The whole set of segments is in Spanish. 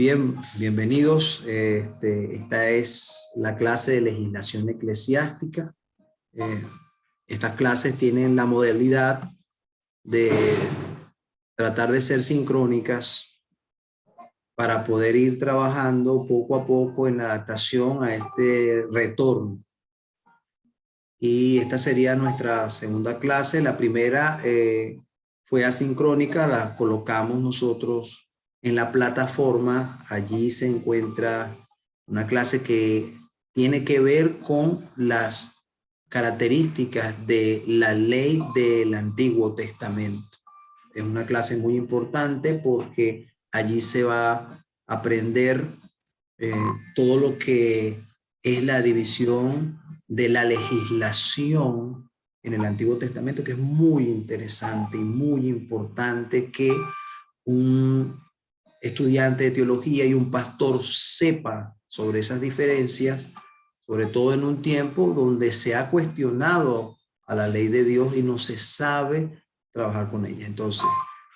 Bien, bienvenidos. Esta es la clase de legislación eclesiástica. Estas clases tienen la modalidad de tratar de ser sincrónicas para poder ir trabajando poco a poco en la adaptación a este retorno. Y esta sería nuestra segunda clase. La primera fue asincrónica, la colocamos nosotros en la plataforma. Allí se encuentra una clase que tiene que ver con las características de la ley del Antiguo Testamento. Es una clase muy importante porque allí se va a aprender todo lo que es la división de la legislación en el Antiguo Testamento, que es muy interesante y muy importante que un estudiante de teología y un pastor sepa sobre esas diferencias, sobre todo en un tiempo donde se ha cuestionado a la ley de Dios y no se sabe trabajar con ella. Entonces,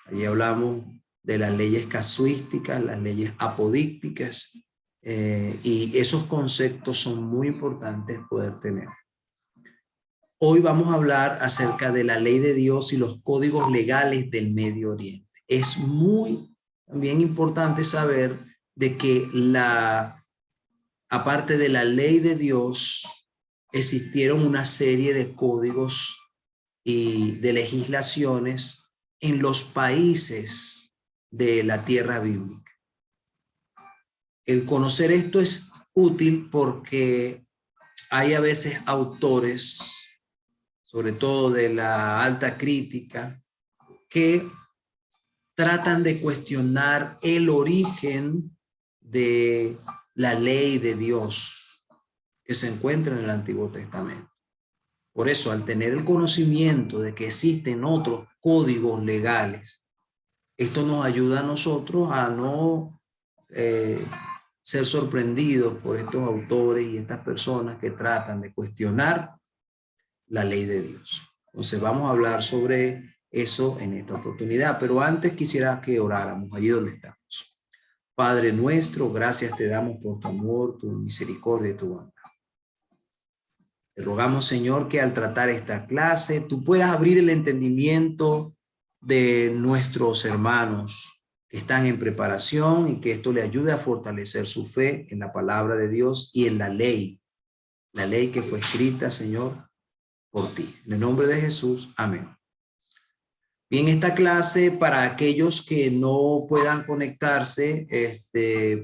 allí hablamos de las leyes casuísticas, las leyes apodícticas, y esos conceptos son muy importantes poder tener. Hoy vamos a hablar acerca de la ley de Dios y los códigos legales del Medio Oriente. Es muy también importante saber de que aparte de la ley de Dios, existieron una serie de códigos y de legislaciones en los países de la tierra bíblica. El conocer esto es útil porque hay a veces autores, sobre todo de la alta crítica, que tratan de cuestionar el origen de la ley de Dios que se encuentra en el Antiguo Testamento. Por eso, al tener el conocimiento de que existen otros códigos legales, esto nos ayuda a nosotros a no ser sorprendidos por estos autores y estas personas que tratan de cuestionar la ley de Dios. Entonces vamos a hablar sobre eso en esta oportunidad, pero antes quisiera que oráramos allí donde estamos. Padre nuestro, gracias te damos por tu amor, tu misericordia y tu bondad. Te rogamos, Señor, que al tratar esta clase tú puedas abrir el entendimiento de nuestros hermanos que están en preparación y que esto le ayude a fortalecer su fe en la palabra de Dios y en la ley que fue escrita, Señor, por ti. En el nombre de Jesús, amén. Bien, esta clase, para aquellos que no puedan conectarse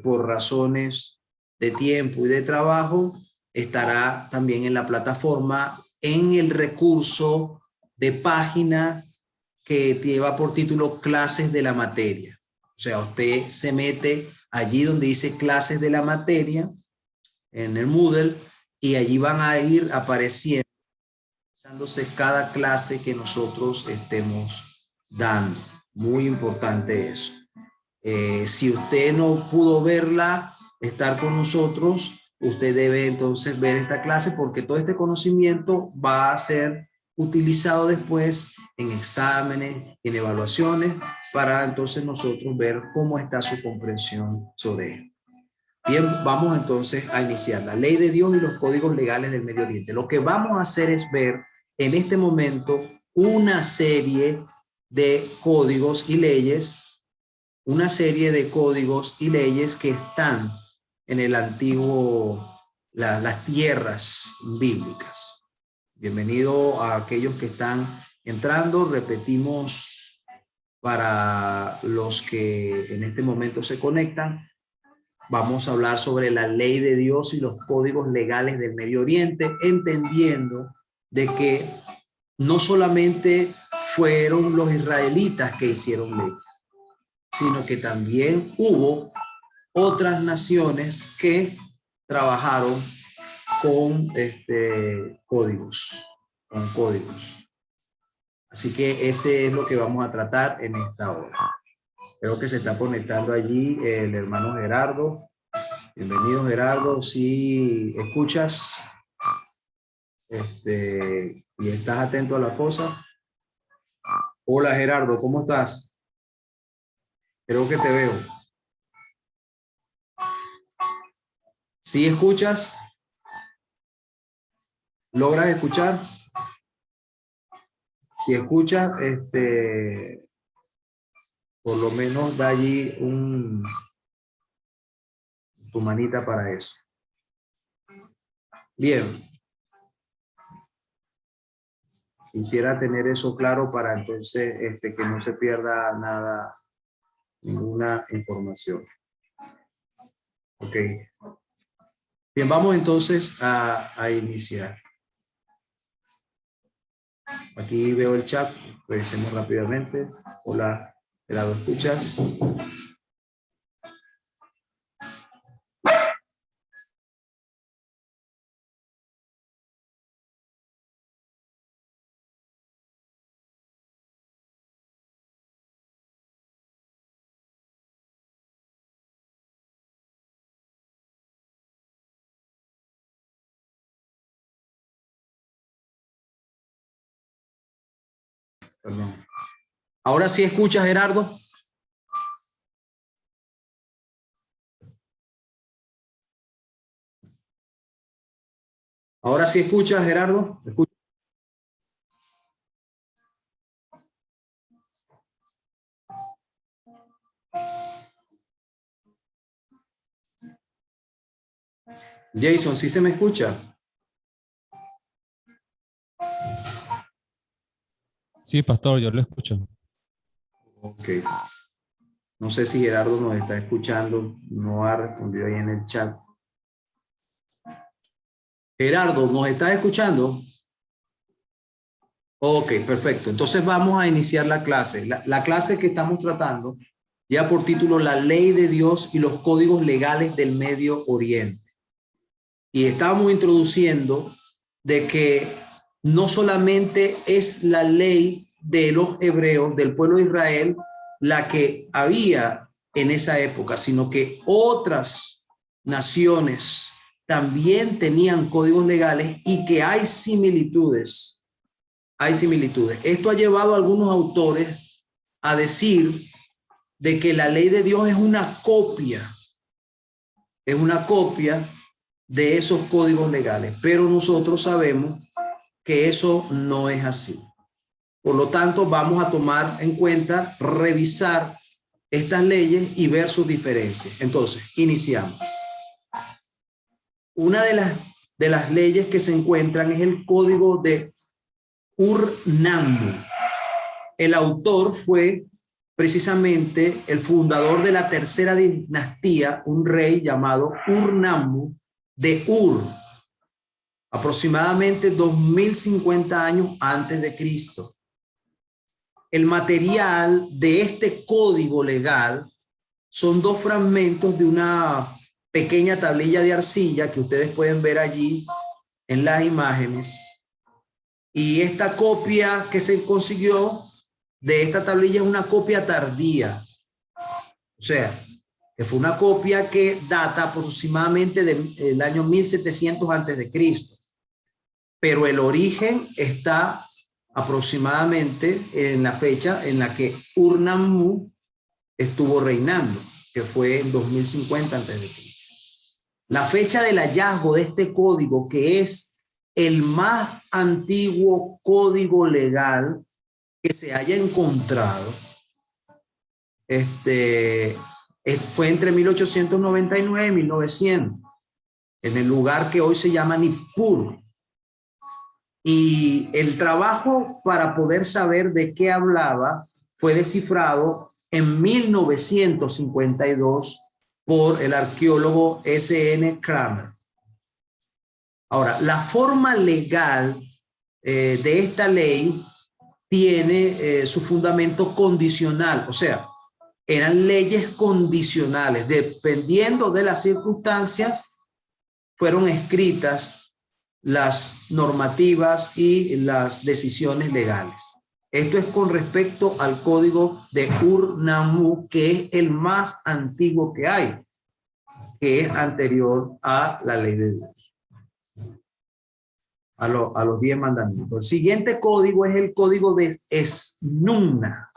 por razones de tiempo y de trabajo, estará también en la plataforma en el recurso de página que lleva por título Clases de la Materia. O sea, usted se mete allí donde dice Clases de la Materia, en el Moodle, y allí van a ir apareciendo cada clase que nosotros estemos dando. Muy importante eso. Si usted no pudo verla, estar con nosotros, usted debe entonces ver esta clase porque todo este conocimiento va a ser utilizado después en exámenes, en evaluaciones, para entonces nosotros ver cómo está su comprensión sobre esto. Bien, vamos entonces a iniciar la ley de Dios y los códigos legales del Medio Oriente. Lo que vamos a hacer es ver en este momento una serie de códigos y leyes, que están en el antiguo, las tierras bíblicas. Bienvenido a aquellos que están entrando. Repetimos para los que en este momento se conectan. Vamos a hablar sobre la ley de Dios y los códigos legales del Medio Oriente, entendiendo de que no solamente fueron los israelitas que hicieron leyes, sino que también hubo otras naciones que trabajaron con códigos. Así que ese es lo que vamos a tratar en esta hora. Creo que se está conectando allí el hermano Gerardo. Bienvenido, Gerardo. Si escuchas y estás atento a la cosa. Hola, Gerardo, ¿cómo estás? Creo que te veo. ¿Sí escuchas? ¿Logras escuchar? Si escuchas, por lo menos da allí tu manita para eso. Bien. Quisiera tener eso claro para entonces que no se pierda nada, ninguna información. Ok. Bien, vamos entonces a iniciar. Aquí veo el chat, revisemos rápidamente. Hola, Gerardo, ¿escuchas? Perdón. ¿Ahora sí escuchas, Gerardo? ¿Ahora sí escuchas, Gerardo? ¿Escuchas? Jason, ¿sí se me escucha? Sí, pastor, yo lo escucho. Ok. No sé si Gerardo nos está escuchando, no ha respondido ahí en el chat. Gerardo, ¿nos estás escuchando? Ok, perfecto. Entonces vamos a iniciar la clase. La clase que estamos tratando ya por título La Ley de Dios y los Códigos Legales del Medio Oriente. Y estábamos introduciendo de que no solamente es la ley de los hebreos, del pueblo de Israel, la que había en esa época, sino que otras naciones también tenían códigos legales y que hay similitudes. Hay similitudes. Esto ha llevado a algunos autores a decir de que la ley de Dios es una copia de esos códigos legales, pero nosotros sabemos que eso no es así. Por lo tanto, vamos a tomar en cuenta, revisar estas leyes y ver sus diferencias. Entonces, iniciamos. Una de las leyes que se encuentran es el código de Ur-Nammu. El autor fue precisamente el fundador de la tercera dinastía, un rey llamado Ur-Nammu de Ur, aproximadamente 2050 años antes de Cristo. El material de este código legal son dos fragmentos de una pequeña tablilla de arcilla que ustedes pueden ver allí en las imágenes. Y esta copia que se consiguió de esta tablilla es una copia tardía. O sea, que fue una copia que data aproximadamente del año 1700 antes de Cristo. Pero el origen está aproximadamente en la fecha en la que Ur-Nammu estuvo reinando, que fue en 2050 antes de Cristo. La fecha del hallazgo de este código, que es el más antiguo código legal que se haya encontrado, fue entre 1899 y 1900, en el lugar que hoy se llama Nippur. Y el trabajo para poder saber de qué hablaba fue descifrado en 1952 por el arqueólogo S.N. Kramer. Ahora, la forma legal de esta ley tiene su fundamento condicional, o sea, eran leyes condicionales, dependiendo de las circunstancias, fueron escritas las normativas y las decisiones legales. Esto es con respecto al código de Ur-Nammu, que es el más antiguo que hay, que es anterior a la ley de Dios, a los 10 mandamientos. El siguiente código es el código de Esnunna.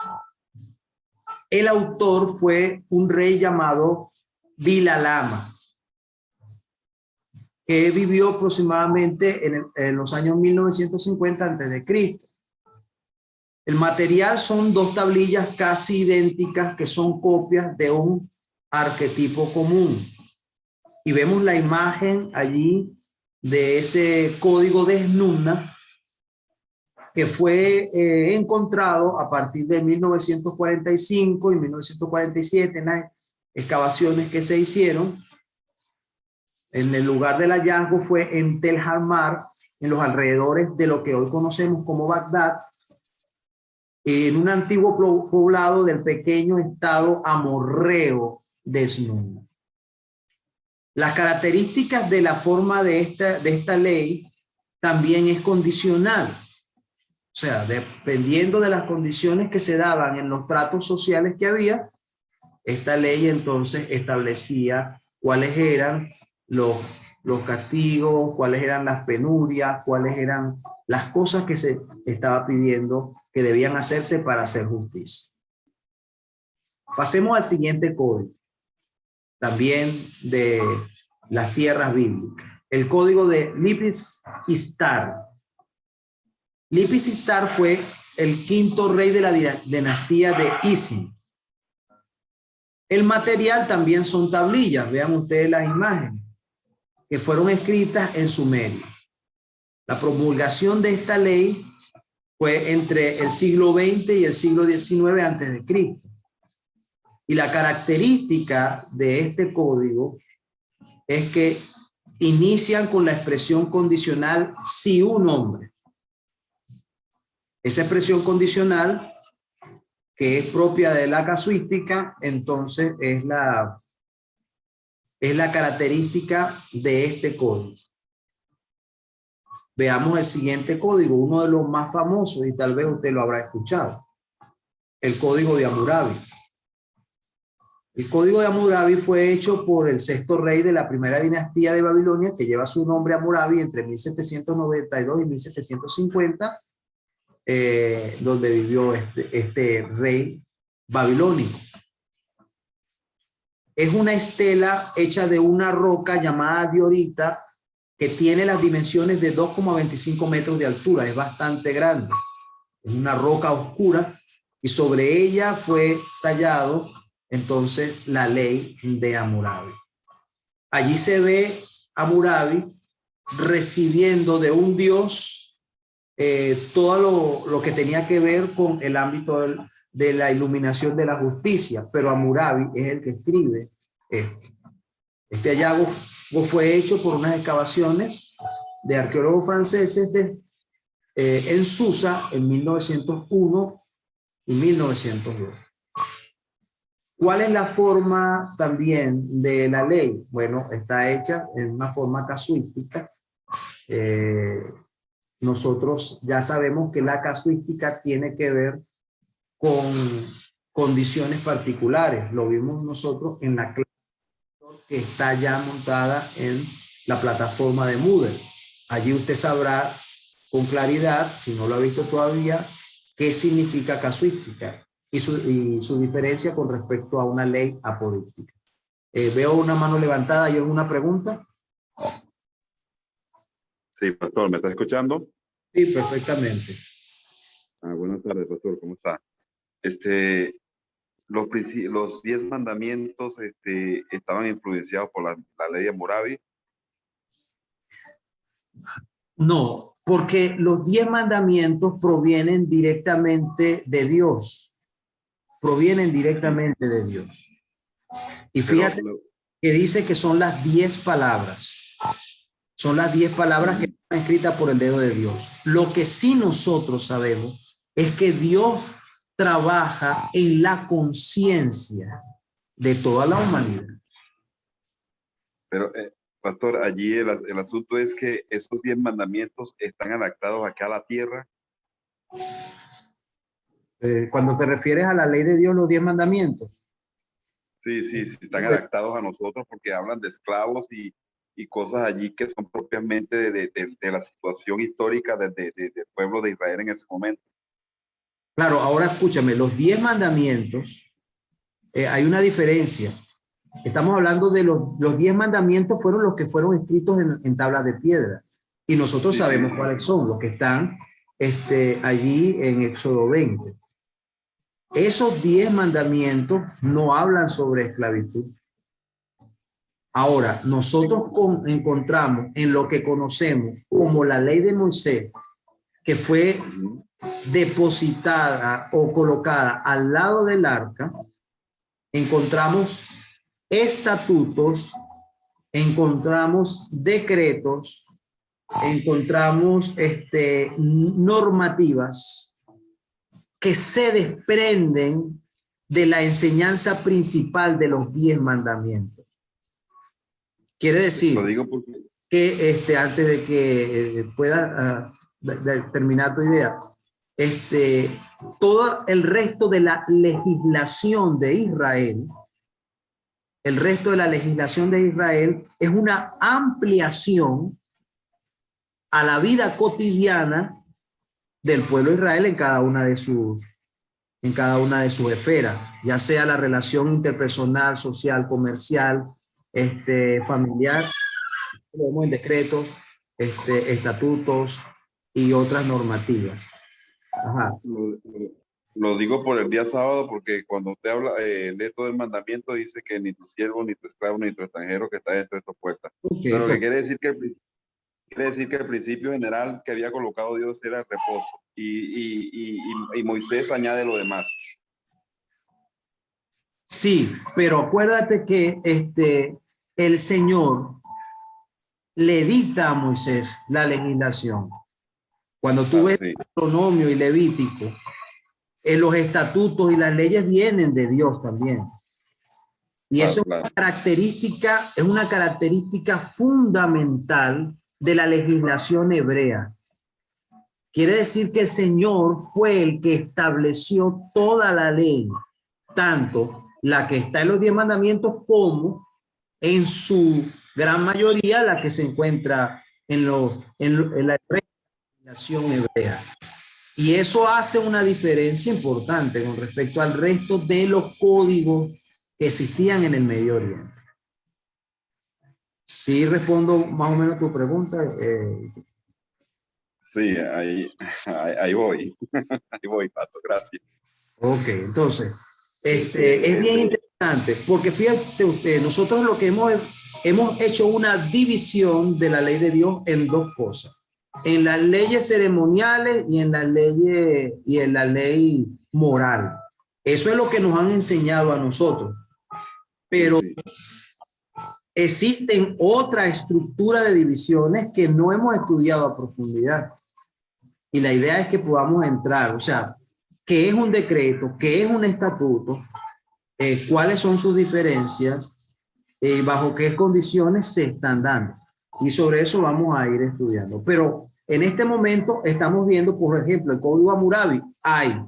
El autor fue un rey llamado Bilalama. que vivió aproximadamente en los años 1950 a.C. El material son dos tablillas casi idénticas que son copias de un arquetipo común. Y vemos la imagen allí de ese código de Snumna que fue encontrado a partir de 1945 y 1947 en las excavaciones que se hicieron. En el lugar del hallazgo fue en Tel Hammar, en los alrededores de lo que hoy conocemos como Bagdad, en un antiguo poblado del pequeño estado amorreo de Snumna. Las características de la forma de esta ley también es condicional. O sea, dependiendo de las condiciones que se daban en los tratos sociales que había, esta ley entonces establecía cuáles eran los castigos, cuáles eran las penurias, cuáles eran las cosas que se estaba pidiendo que debían hacerse para hacer justicia. Pasemos al siguiente código, también de las tierras bíblicas. El código de Lipis Ishtar. Lipis Ishtar fue el quinto rey de la dinastía de Isin. El material también son tablillas, vean ustedes las imágenes, que fueron escritas en sumerio. La promulgación de esta ley fue entre el siglo XX y el siglo XIX antes de Cristo. Y la característica de este código es que inician con la expresión condicional si un hombre. Esa expresión condicional, que es propia de la casuística, entonces es la característica de este código. Veamos el siguiente código, uno de los más famosos, y tal vez usted lo habrá escuchado. El código de Hammurabi. El código de Hammurabi fue hecho por el sexto rey de la primera dinastía de Babilonia, que lleva su nombre Hammurabi entre 1792 y 1750, donde vivió este rey babilónico. Es una estela hecha de una roca llamada diorita que tiene las dimensiones de 2,25 metros de altura. Es bastante grande. Es una roca oscura y sobre ella fue tallado entonces la ley de Hammurabi. Allí se ve Hammurabi recibiendo de un dios todo lo que tenía que ver con el ámbito de la iluminación de la justicia, pero Hammurabi es el que escribe esto. Este hallazgo fue hecho por unas excavaciones de arqueólogos franceses en Susa en 1901 y 1902. ¿Cuál es la forma también de la ley? Bueno, está hecha en una forma casuística. Nosotros ya sabemos que la casuística tiene que ver con condiciones particulares. Lo vimos nosotros en la clase que está ya montada en la plataforma de Moodle. Allí usted sabrá con claridad, si no lo ha visto todavía, qué significa casuística y su diferencia con respecto a una ley apodíctica. Veo una mano levantada. ¿Hay alguna pregunta? Sí, pastor, ¿me está escuchando? Sí, perfectamente. Buenas tardes, pastor, ¿cómo está? Los 10 mandamientos estaban influenciados por la ley de Hammurabi. No, porque los 10 mandamientos provienen directamente de Dios. Provienen directamente de Dios. Y fíjate que dice que son las 10 palabras. Son las 10 palabras que están escritas por el dedo de Dios. Lo que sí nosotros sabemos es que Dios trabaja en la conciencia de toda la humanidad. Pero, pastor, allí el asunto es que esos 10 mandamientos están adaptados acá a la tierra. Cuando te refieres a la ley de Dios, los 10 mandamientos. Sí, están adaptados a nosotros porque hablan de esclavos y cosas allí que son propiamente de la situación histórica del pueblo de Israel en ese momento. Claro, ahora escúchame, los 10 mandamientos, hay una diferencia. Estamos hablando de los 10 mandamientos fueron los que fueron escritos en tablas de piedra. Y nosotros sabemos cuáles son, los que están allí en Éxodo 20. Esos 10 mandamientos no hablan sobre esclavitud. Ahora, nosotros encontramos en lo que conocemos como la ley de Moisés, que fue depositada o colocada al lado del arca, encontramos estatutos, encontramos decretos, encontramos normativas que se desprenden de la enseñanza principal de los 10 mandamientos. Quiere decir que antes de que pueda terminar tu idea, todo el resto de la legislación de Israel, es una ampliación a la vida cotidiana del pueblo de Israel en cada una de sus esferas, ya sea la relación interpersonal, social, comercial, familiar, en decretos, estatutos y otras normativas. Ajá. Lo digo por el día sábado, porque cuando usted habla, lee todo el mandamiento, dice que ni tu siervo, ni tu esclavo, ni tu extranjero que está dentro de tus puertas. Okay, pero que quiere decir que el principio general que había colocado Dios era el reposo, y Moisés añade lo demás. Sí, pero acuérdate que el Señor le dicta a Moisés la legislación. Cuando tú ves Deuteronomio y Levítico, los estatutos y las leyes vienen de Dios también. Y eso es una característica fundamental de la legislación hebrea. Quiere decir que el Señor fue el que estableció toda la ley, tanto la que está en los 10 mandamientos como en su gran mayoría la que se encuentra en la legislación hebrea. Y eso hace una diferencia importante con respecto al resto de los códigos que existían en el Medio Oriente. Sí, respondo más o menos tu pregunta. Sí, ahí voy. Ahí voy, Pato, gracias. Ok, entonces, es bien interesante, porque fíjate usted, nosotros lo que hemos hecho una división de la ley de Dios en dos cosas. En las leyes ceremoniales y en la ley moral. Eso es lo que nos han enseñado a nosotros. Pero existen otra estructura de divisiones que no hemos estudiado a profundidad. Y la idea es que podamos entrar, o sea, ¿qué es un decreto? ¿Qué es un estatuto? ¿Cuáles son sus diferencias? ¿Bajo qué condiciones se están dando? Y sobre eso vamos a ir estudiando. Pero en este momento estamos viendo, por ejemplo, el Código Hammurabi. Hay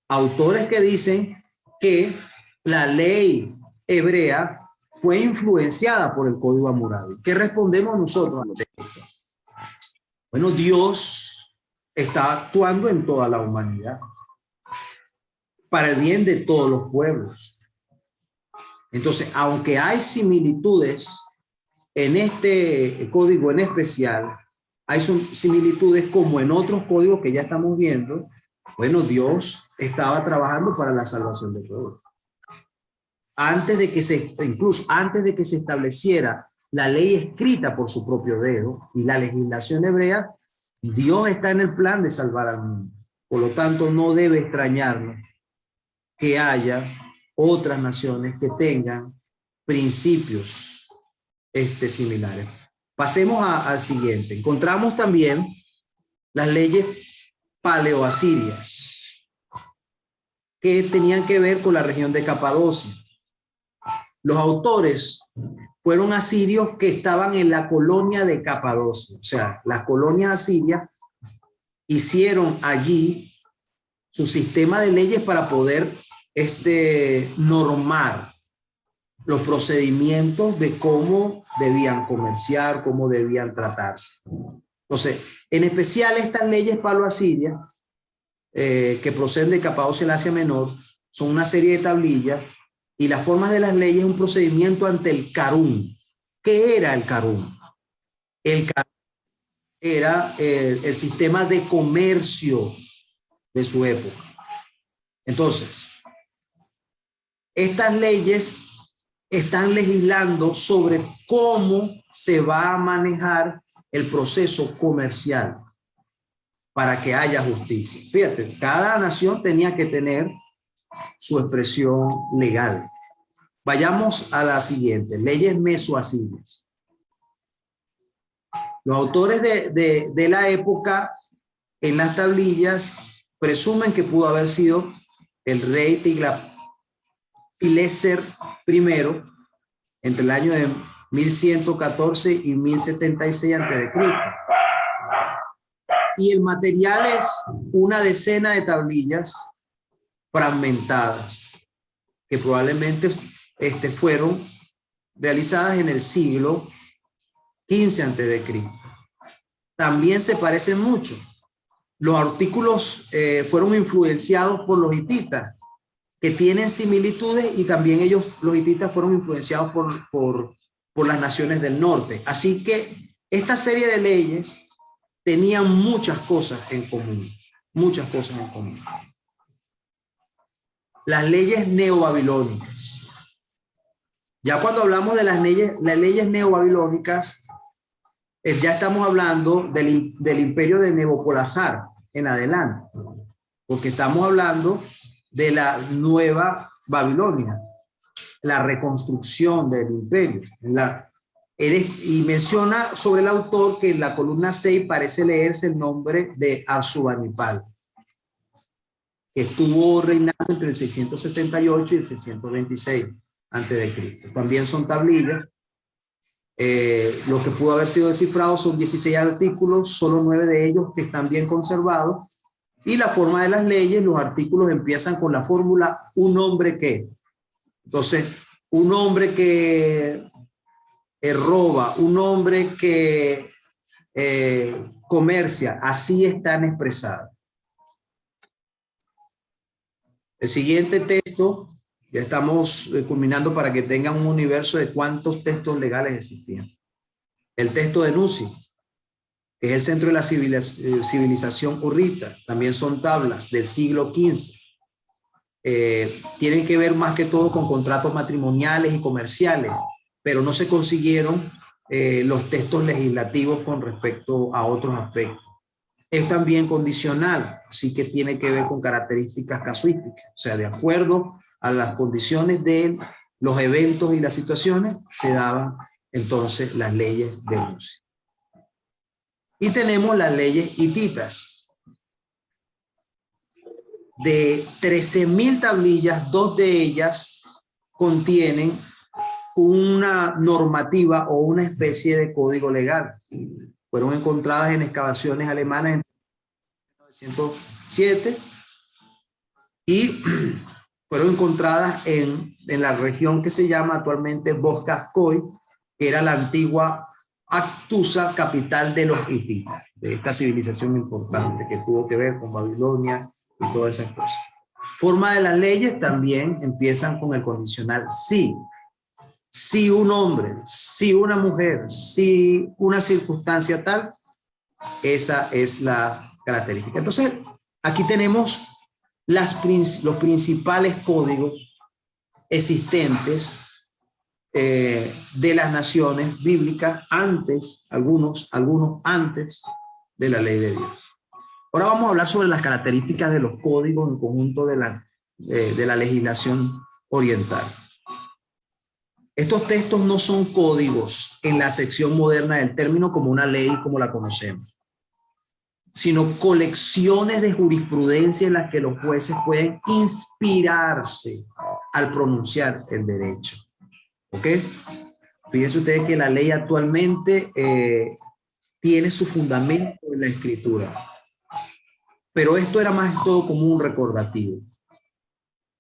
autores que dicen que la ley hebrea fue influenciada por el Código Hammurabi. ¿Qué respondemos nosotros ante esto? Bueno, Dios está actuando en toda la humanidad para el bien de todos los pueblos. Entonces, aunque hay similitudes en este código en especial, hay similitudes como en otros códigos que ya estamos viendo. Bueno, Dios estaba trabajando para la salvación de todos. Incluso antes de que se estableciera la ley escrita por su propio dedo y la legislación hebrea, Dios está en el plan de salvar al mundo. Por lo tanto, no debe extrañarnos que haya otras naciones que tengan principios similares. Pasemos al siguiente. Encontramos también las leyes paleoasirias que tenían que ver con la región de Capadocia. Los autores fueron asirios que estaban en la colonia de Capadocia. O sea, las colonias asirias hicieron allí su sistema de leyes para poder normar los procedimientos de cómo debían comerciar, cómo debían tratarse. Entonces, en especial estas leyes paleoasirias que proceden de Capadocia en Asia Menor son una serie de tablillas y las formas de las leyes, un procedimiento ante el Karun. ¿Qué era el Karun? El Karun era el sistema de comercio de su época. Entonces, estas leyes están legislando sobre cómo se va a manejar el proceso comercial para que haya justicia. Fíjate, cada nación tenía que tener su expresión legal. Vayamos a la siguiente, leyes mesoasirias. Los autores de la época en las tablillas presumen que pudo haber sido el rey Tiglat-Pileser I entre el año de 1114 y 1076 a.C. Y el material es una decena de tablillas fragmentadas que probablemente fueron realizadas en el siglo XV a.C. También se parecen mucho. Los artículos fueron influenciados por los hititas, que tienen similitudes, y también ellos, los hititas, fueron influenciados por las naciones del norte. Así que esta serie de leyes tenían muchas cosas en común, muchas cosas en común. Las leyes neobabilónicas. Ya cuando hablamos de las leyes neobabilónicas, ya estamos hablando del imperio de Nabopolassar en adelante, porque estamos hablando de la nueva Babilonia, la reconstrucción del imperio. Y menciona sobre el autor que en la columna 6 parece leerse el nombre de Asurbanipal, que estuvo reinando entre el 668 y el 626 a.C. También son tablillas. Lo que pudo haber sido descifrado son 16 artículos, solo 9 de ellos que están bien conservados. Y la forma de las leyes, los artículos empiezan con la fórmula un hombre que. Entonces, un hombre que roba, un hombre que comercia, así están expresados. El siguiente texto, ya estamos culminando para que tengan un universo de cuántos textos legales existían. El texto de Nuzi, que es el centro de la civilización hurrita, también son tablas del siglo XV. Tienen que ver más que todo con contratos matrimoniales y comerciales, pero no se consiguieron los textos legislativos con respecto a otros aspectos. Es también condicional, así que tiene que ver con características casuísticas, o sea, de acuerdo a las condiciones de los eventos y las situaciones, se daban entonces las leyes de Nuzi. Y tenemos las leyes hititas. De 13.000 tablillas, 2 de ellas contienen una normativa o una especie de código legal. Fueron encontradas en excavaciones alemanas en 1907 y fueron encontradas en la región que se llama actualmente Boskakoi, que era la antigua Actusa, capital de los hititas, de esta civilización importante que tuvo que ver con Babilonia y todas esas cosas. Forma de las leyes también empiezan con el condicional sí. Si un hombre, si una mujer, si una circunstancia tal, esa es la característica. Entonces, aquí tenemos los principales códigos existentes de las naciones bíblicas antes, algunos antes de la ley de Dios. Ahora vamos a hablar sobre las características de los códigos en conjunto de la legislación oriental. Estos textos no son códigos en la acepción moderna del término como una ley como la conocemos, sino colecciones de jurisprudencia en las que los jueces pueden inspirarse al pronunciar el derecho. ¿Ok? Fíjense ustedes que la ley actualmente tiene su fundamento en la escritura. Pero esto era más que todo como un recordativo.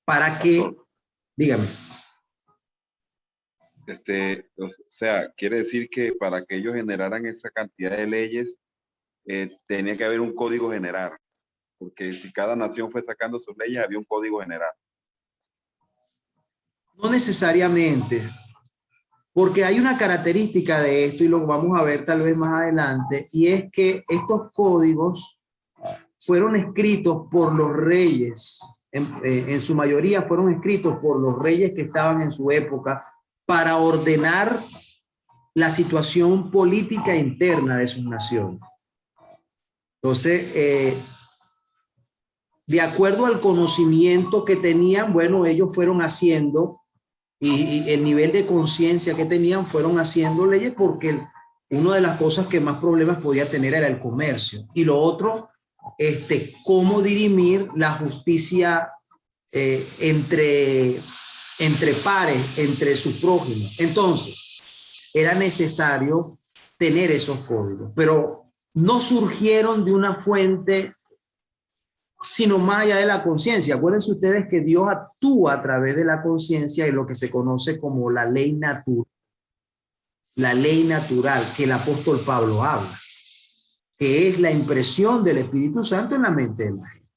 Para que, dígame. O sea, quiere decir que para que ellos generaran esa cantidad de leyes, tenía que haber un código general. Porque si cada nación fue sacando sus leyes, había un código general. No necesariamente, porque hay una característica de esto y lo vamos a ver tal vez más adelante, y es que estos códigos fueron escritos por los reyes, en su mayoría fueron escritos por los reyes que estaban en su época para ordenar la situación política interna de sus naciones. Entonces, de acuerdo al conocimiento que tenían, bueno, ellos fueron haciendo y el nivel de conciencia que tenían, fueron haciendo leyes porque una de las cosas que más problemas podía tener era el comercio. Y lo otro, cómo dirimir la justicia entre pares, entre sus prójimos. Entonces, era necesario tener esos códigos, pero no surgieron de una fuente sino más allá de la conciencia. Acuérdense ustedes que Dios actúa a través de la conciencia y lo que se conoce como la ley natural que el apóstol Pablo habla, que es la impresión del Espíritu Santo en la mente de la gente.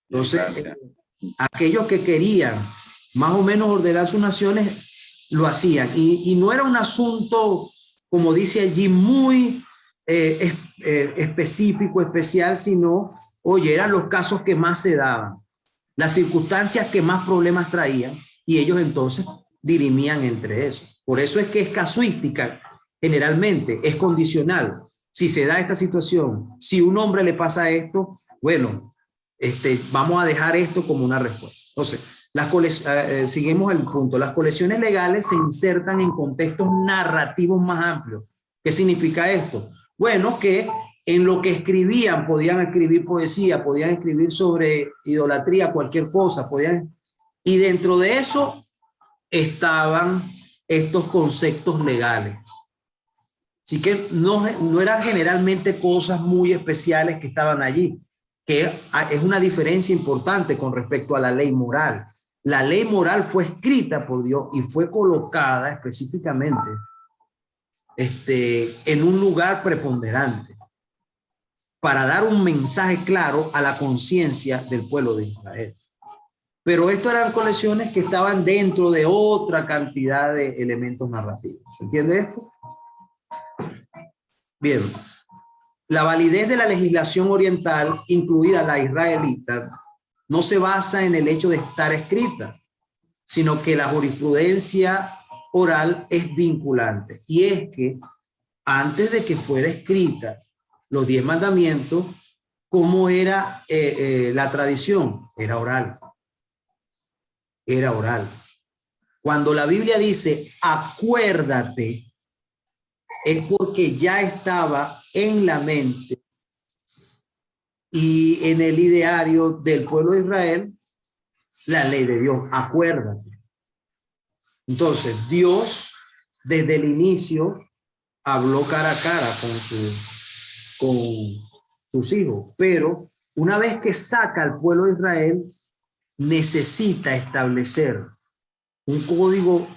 Entonces, aquellos que querían más o menos ordenar sus naciones, lo hacían. Y no era un asunto, como dice allí, muy específico, especial, sino, oye, eran los casos que más se daban, las circunstancias que más problemas traían, y ellos entonces dirimían entre eso. Por eso es que es casuística, generalmente, es condicional. Si se da esta situación, si un hombre le pasa esto, bueno, vamos a dejar esto como una respuesta. Entonces, seguimos el punto. Las colecciones legales se insertan en contextos narrativos más amplios. ¿Qué significa esto? Bueno, que en lo que escribían, podían escribir poesía, podían escribir sobre idolatría, cualquier cosa, y dentro de eso estaban estos conceptos legales. Así que no eran generalmente cosas muy especiales que estaban allí, que es una diferencia importante con respecto a la ley moral. La ley moral fue escrita por Dios y fue colocada específicamente en un lugar preponderante para dar un mensaje claro a la conciencia del pueblo de Israel. Pero estas eran colecciones que estaban dentro de otra cantidad de elementos narrativos. ¿Se entiende esto? Bien. La validez de la legislación oriental, incluida la israelita, no se basa en el hecho de estar escrita, sino que la jurisprudencia oral es vinculante. Y es que antes de que fuera escrita los 10 mandamientos, ¿cómo era la tradición? Era oral. Era oral. Cuando la Biblia dice acuérdate, es porque ya estaba en la mente y en el ideario del pueblo de Israel la ley de Dios. Acuérdate. Entonces, Dios desde el inicio habló cara a cara con sus hijos, pero una vez que saca al pueblo de Israel, necesita establecer un código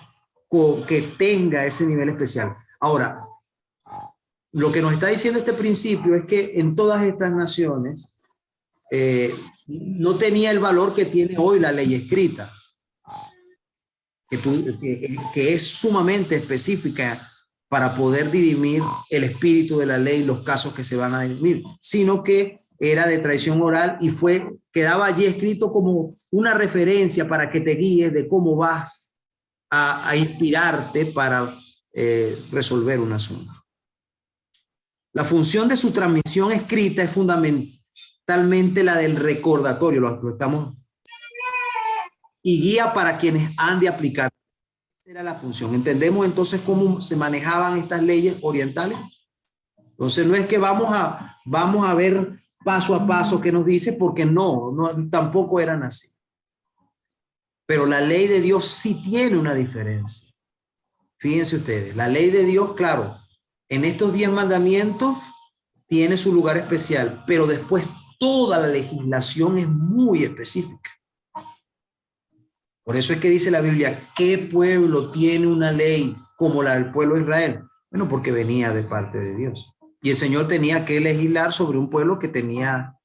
que tenga ese nivel especial. Ahora, lo que nos está diciendo este principio es que en todas estas naciones no tenía el valor que tiene hoy la ley escrita, que es sumamente específica para poder dirimir el espíritu de la ley, los casos que se van a dirimir, sino que era de tradición oral y quedaba allí escrito como una referencia para que te guíes de cómo vas a inspirarte para resolver un asunto. La función de su transmisión escrita es fundamentalmente la del recordatorio, lo estamos, y guía para quienes han de aplicar. Esa era la función. ¿Entendemos entonces cómo se manejaban estas leyes orientales? Entonces no es que vamos a ver paso a paso qué nos dice, porque no, tampoco eran así. Pero la ley de Dios sí tiene una diferencia. Fíjense ustedes, la ley de Dios, claro, en estos 10 mandamientos tiene su lugar especial, pero después toda la legislación es muy específica. Por eso es que dice la Biblia, ¿qué pueblo tiene una ley como la del pueblo de Israel? Bueno, porque venía de parte de Dios. Y el Señor tenía que legislar sobre un pueblo que tenía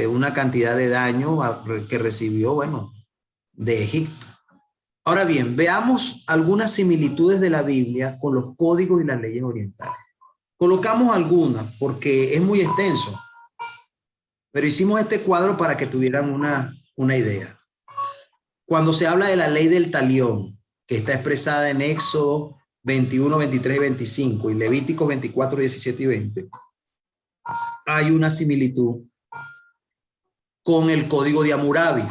una cantidad de daño que recibió, bueno, de Egipto. Ahora bien, veamos algunas similitudes de la Biblia con los códigos y las leyes orientales. Colocamos algunas porque es muy extenso, pero hicimos este cuadro para que tuvieran una idea. Cuando se habla de la ley del talión, que está expresada en Éxodo 21, 23 y 25 y Levítico 24, 17 y 20, hay una similitud con el Código de Hammurabi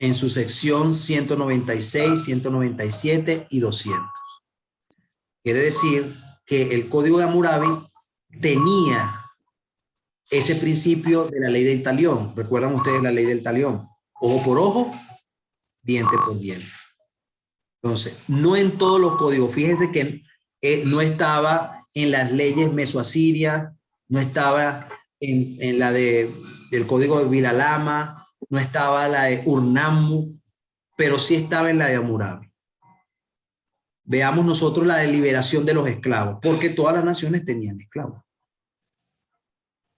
en su sección 196, 197 y 200. Quiere decir que el Código de Hammurabi tenía ese principio de la ley del talión. ¿Recuerdan ustedes la ley del talión? Ojo por ojo, diente por diente. Entonces, no en todos los códigos. Fíjense que no estaba en las leyes mesoasirias, no estaba en la del código de Vilalama, no estaba la de Urnammu, pero sí estaba en la de Hammurabi. Veamos nosotros la de liberación de los esclavos, porque todas las naciones tenían esclavos.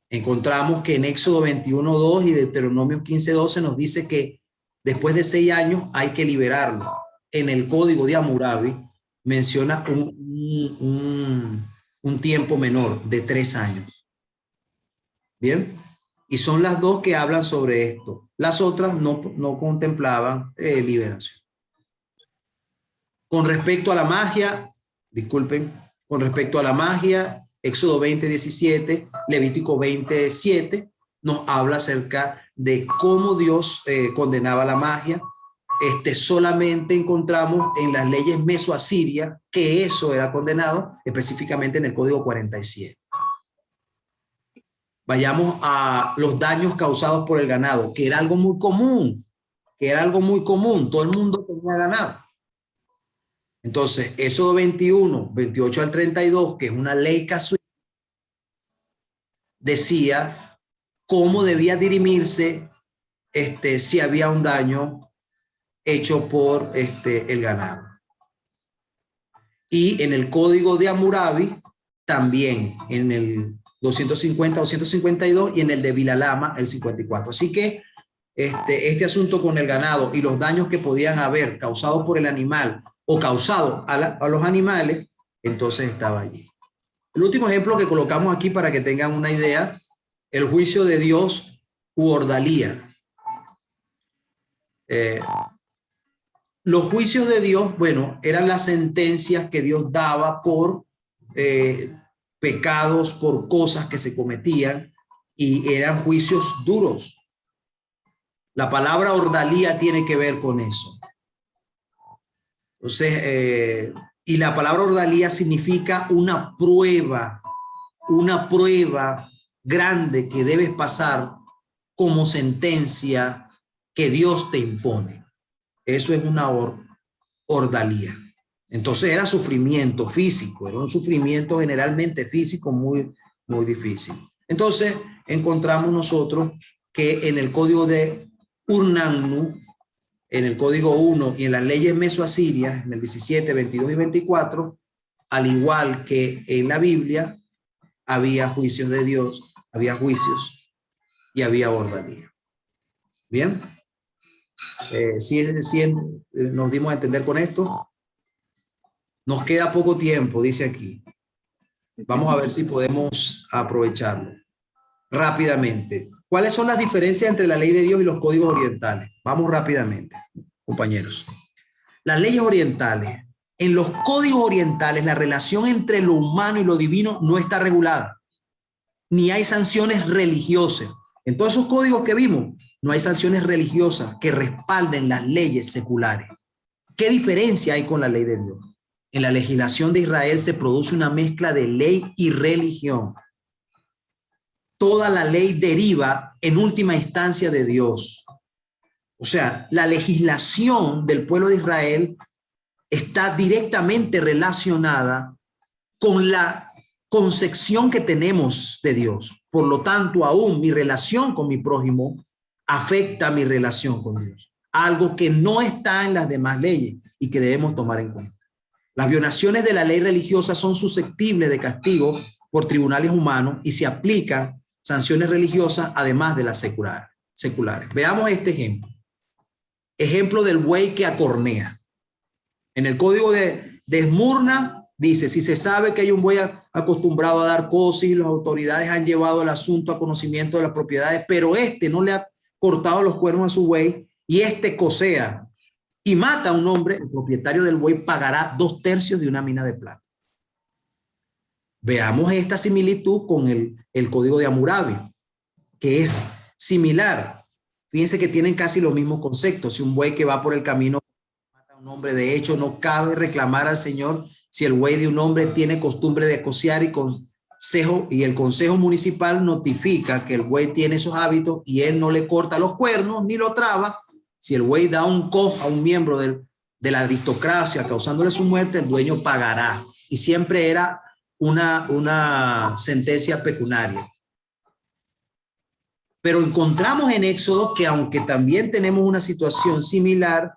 Encontramos que en Éxodo 21:2 y Deuteronomio 15:12 nos dice que después de 6 años hay que liberarlo. En el código de Hammurabi menciona un tiempo menor de 3 años. Bien, y son las dos que hablan sobre esto. Las otras no contemplaban liberación. Con respecto a la magia, disculpen, con respecto a la magia, Éxodo 20:17, Levítico 20:7 nos habla acerca de cómo Dios condenaba la magia. Solamente encontramos en las leyes mesoasirias que eso era condenado, específicamente en el Código 47. Vayamos a los daños causados por el ganado, que era algo muy común, todo el mundo tenía ganado. Entonces, Éxodo 21, 28 al 32, que es una ley casuística, decía cómo debía dirimirse si había un daño hecho por el ganado. Y en el Código de Hammurabi, también en el 250, 252 y en el de Vilalama, el 54. Así que este asunto con el ganado y los daños que podían haber causado por el animal o causado a los animales, entonces estaba allí. El último ejemplo que colocamos aquí para que tengan una idea, el juicio de Dios u ordalía. Los juicios de Dios, bueno, eran las sentencias que Dios daba por pecados, por cosas que se cometían, y eran juicios duros. La palabra ordalía tiene que ver con eso. Entonces, y la palabra ordalía significa una prueba grande que debes pasar como sentencia que Dios te impone. Eso es una ordalía. Entonces era sufrimiento físico, era un sufrimiento generalmente físico muy, muy difícil. Entonces encontramos nosotros que en el código de Urnammu, en el código 1 y en las leyes mesoasirias, en el 17, 22 y 24, al igual que en la Biblia, había juicios de Dios, había juicios y había ordalía. Bien. Si nos dimos a entender con esto. Nos queda poco tiempo, dice aquí. Vamos a ver si podemos aprovecharlo rápidamente. ¿Cuáles son las diferencias entre la ley de Dios y los códigos orientales? Vamos rápidamente, compañeros. Las leyes orientales. En los códigos orientales, la relación entre lo humano y lo divino no está regulada. Ni hay sanciones religiosas. En todos esos códigos que vimos, no hay sanciones religiosas que respalden las leyes seculares. ¿Qué diferencia hay con la ley de Dios? En la legislación de Israel se produce una mezcla de ley y religión. Toda la ley deriva en última instancia de Dios. O sea, la legislación del pueblo de Israel está directamente relacionada con la concepción que tenemos de Dios. Por lo tanto, aún mi relación con mi prójimo afecta mi relación con Dios. Algo que no está en las demás leyes y que debemos tomar en cuenta. Las violaciones de la ley religiosa son susceptibles de castigo por tribunales humanos y se aplican sanciones religiosas además de las seculares. Veamos este ejemplo. Ejemplo del buey que acornea. En el código de Esmirna dice, si se sabe que hay un buey acostumbrado a dar cocis, las autoridades han llevado el asunto a conocimiento de las propiedades, pero este no le ha cortado los cuernos a su buey y este cosea y mata a un hombre, el propietario del buey pagará 2/3 de una mina de plata. Veamos esta similitud con el código de Hammurabi, que es similar. Fíjense que tienen casi los mismos conceptos. Si un buey que va por el camino mata a un hombre, de hecho, no cabe reclamar al Señor si el buey de un hombre tiene costumbre de cocear y el consejo municipal notifica que el buey tiene esos hábitos y él no le corta los cuernos ni lo traba. Si el buey da un cojo a un miembro de la aristocracia causándole su muerte, el dueño pagará. Y siempre era una sentencia pecuniaria. Pero encontramos en Éxodo que aunque también tenemos una situación similar,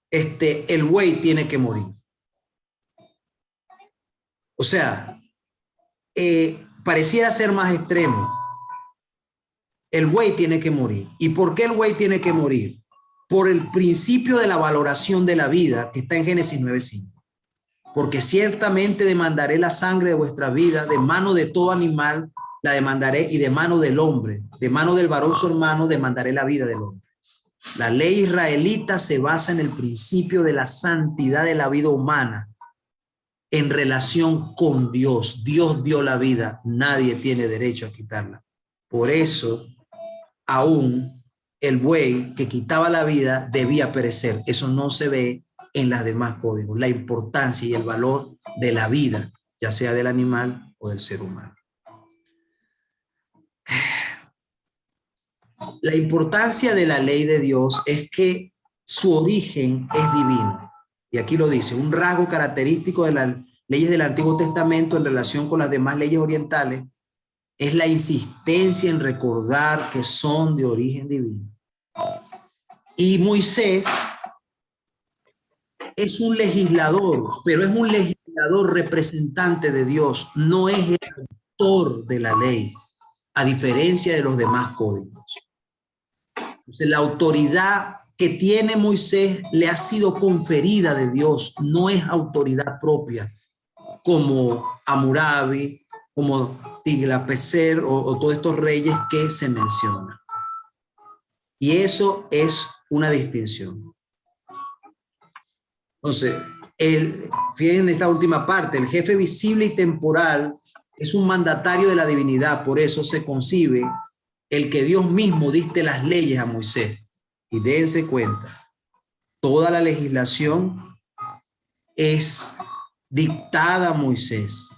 el buey tiene que morir. O sea, pareciera ser más extremo. El buey tiene que morir. ¿Y por qué el buey tiene que morir? Por el principio de la valoración de la vida que está en Génesis 9:5. Porque ciertamente demandaré la sangre de vuestra vida, de mano de todo animal la demandaré, y de mano del hombre, de mano del varón su hermano, demandaré la vida del hombre. La ley israelita se basa en el principio de la santidad de la vida humana en relación con Dios. Dios dio la vida, nadie tiene derecho a quitarla. Por eso, aún el buey que quitaba la vida debía perecer. Eso no se ve en las demás códigos, la importancia y el valor de la vida, ya sea del animal o del ser humano. La importancia de la ley de Dios es que su origen es divino. Y aquí lo dice, un rasgo característico de las leyes del Antiguo Testamento en relación con las demás leyes orientales es la insistencia en recordar que son de origen divino. Y Moisés es un legislador, pero es un legislador representante de Dios, no es el autor de la ley, a diferencia de los demás códigos. Entonces, la autoridad que tiene Moisés le ha sido conferida de Dios, no es autoridad propia, como Hammurabi, como Tiglath-Pileser o todos estos reyes que se mencionan. Y eso es una distinción. Entonces, fíjense en esta última parte, el jefe visible y temporal es un mandatario de la divinidad, por eso se concibe el que Dios mismo dicte las leyes a Moisés. Y dense cuenta, toda la legislación es dictada a Moisés.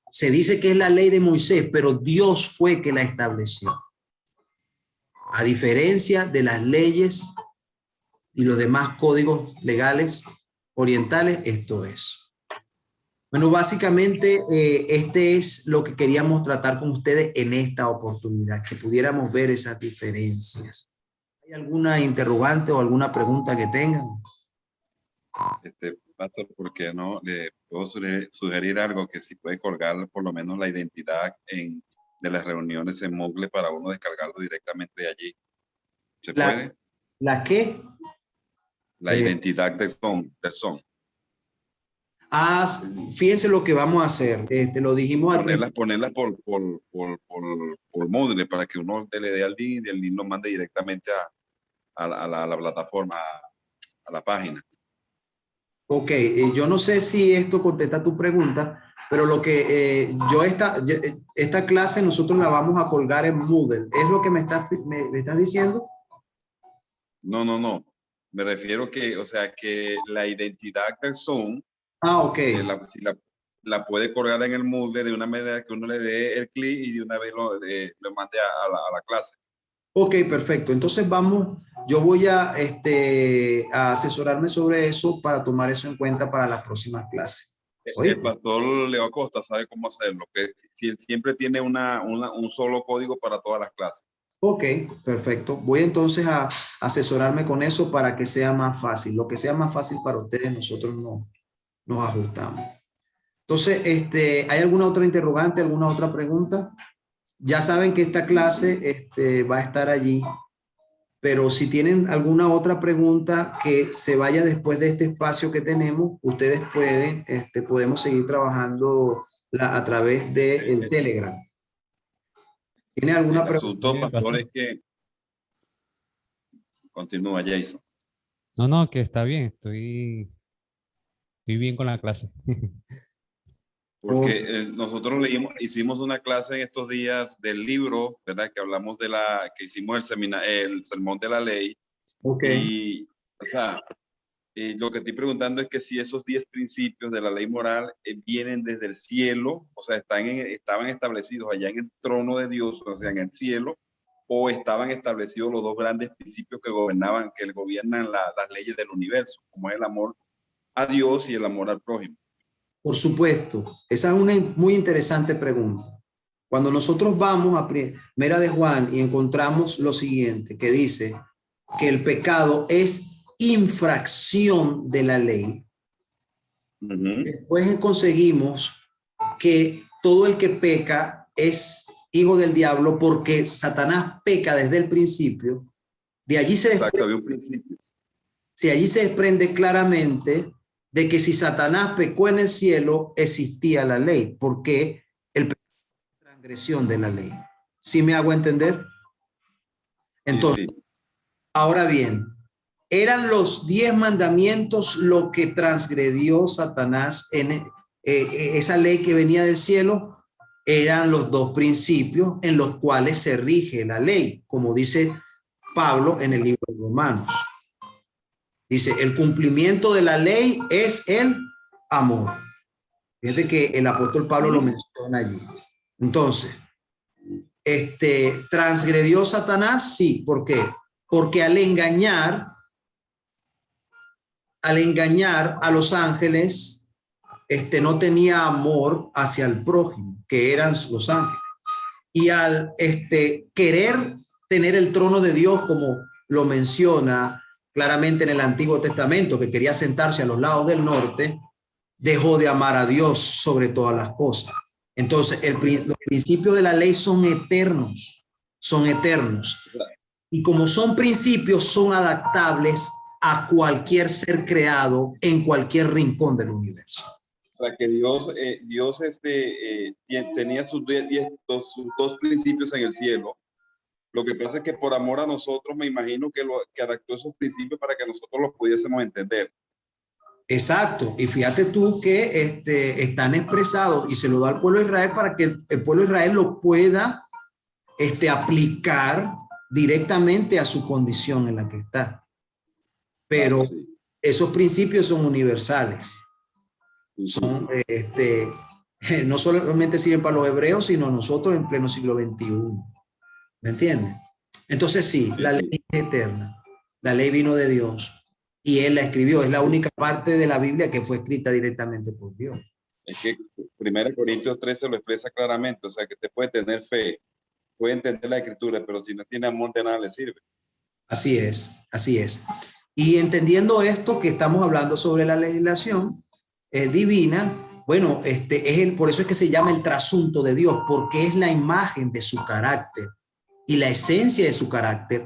Se dice que es la ley de Moisés, pero Dios fue que la estableció. A diferencia de las leyes y los demás códigos legales orientales, esto es. Bueno, básicamente este es lo que queríamos tratar con ustedes en esta oportunidad, que pudiéramos ver esas diferencias. ¿Hay alguna interrogante o alguna pregunta que tengan? Pastor, ¿por qué no le puedo sugerir algo? Que si puede colgar por lo menos la identidad de las reuniones en Moodle para uno descargarlo directamente de allí. ¿Se puede? ¿La qué? La identidad del son. Fíjense lo que vamos a hacer. Lo dijimos al principio. Ponerlas por Moodle para que uno le dé al link y el link lo mande directamente a la plataforma, a la página. Ok, yo no sé si esto contesta tu pregunta, pero lo que esta clase nosotros la vamos a colgar en Moodle. ¿Es lo que me estás diciendo? No. Me refiero que, o sea, que la identidad del Zoom, ok. Si la puede colgar en el Moodle de una manera que uno le dé el clic y de una vez lo mande a la clase. Ok, perfecto. Entonces yo voy a asesorarme sobre eso para tomar eso en cuenta para las próximas clases. El pastor Leo Acosta sabe cómo hacerlo, que siempre tiene un solo código para todas las clases. Ok, perfecto. Voy entonces a asesorarme con eso para que sea más fácil. Lo que sea más fácil para ustedes, nosotros nos ajustamos. Entonces, ¿hay alguna otra interrogante, alguna otra pregunta? Ya saben que esta clase va a estar allí pero si tienen alguna otra pregunta que se vaya después de este espacio que tenemos, ustedes pueden, podemos seguir trabajando a través del Telegram. ¿Tiene alguna El pregunta? asunto, pastor, es que continúa, Jason. No, que está bien, estoy bien con la clase. Porque nosotros hicimos una clase en estos días del libro, ¿verdad? Que hablamos que hicimos el sermón de la ley. Ok. Y, o sea, lo que estoy preguntando es que si esos 10 principios de la ley moral vienen desde el cielo, o sea, estaban establecidos allá en el trono de Dios, o sea, en el cielo, o estaban establecidos los dos grandes principios que gobiernan las leyes del universo, como es el amor a Dios y el amor al prójimo. Por supuesto, esa es una muy interesante pregunta. Cuando nosotros vamos a Primera de Juan y encontramos lo siguiente, que dice que el pecado es infracción de la ley. Después conseguimos que todo el que peca es hijo del diablo porque Satanás peca desde el principio. De allí había un principio. Sí, allí se desprende claramente de que si Satanás pecó en el cielo, existía la ley, porque el pecado es transgresión de la ley. ¿Sí me hago entender? Entonces, sí. Ahora bien, ¿eran los 10 mandamientos lo que transgredió Satanás en esa ley que venía del cielo? Eran los dos principios en los cuales se rige la ley, como dice Pablo en el libro de Romanos. Dice, el cumplimiento de la ley es el amor. Fíjate que el apóstol Pablo lo menciona allí. Entonces, ¿transgredió Satanás? Sí. ¿Por qué? Porque al engañar a los ángeles, no tenía amor hacia el prójimo, que eran los ángeles. Y al querer tener el trono de Dios, como lo menciona claramente en el Antiguo Testamento, que quería sentarse a los lados del norte, dejó de amar a Dios sobre todas las cosas. Entonces, los principios de la ley son eternos, Y como son principios, son adaptables a cualquier ser creado en cualquier rincón del universo. O sea, que Dios tenía sus dos principios en el cielo. Lo que pasa es que por amor a nosotros, me imagino que adaptó esos principios para que nosotros los pudiésemos entender. Exacto. Y fíjate tú que están expresados y se lo da al pueblo de Israel para que el pueblo de Israel lo pueda aplicar directamente a su condición en la que está. Pero esos principios son universales. Son, no solamente sirven para los hebreos, sino nosotros en pleno siglo XXI. ¿Me entiendes? Entonces sí, la ley es eterna. La ley vino de Dios y Él la escribió. Es la única parte de la Biblia que fue escrita directamente por Dios. Es que 1 Corintios 13 lo expresa claramente. O sea, que te puede tener fe, puede entender la escritura, pero si no tiene amor, de nada le sirve. Así es, así es. Y entendiendo esto que estamos hablando sobre la legislación divina, bueno, por eso es que se llama el trasunto de Dios, porque es la imagen de su carácter y la esencia de su carácter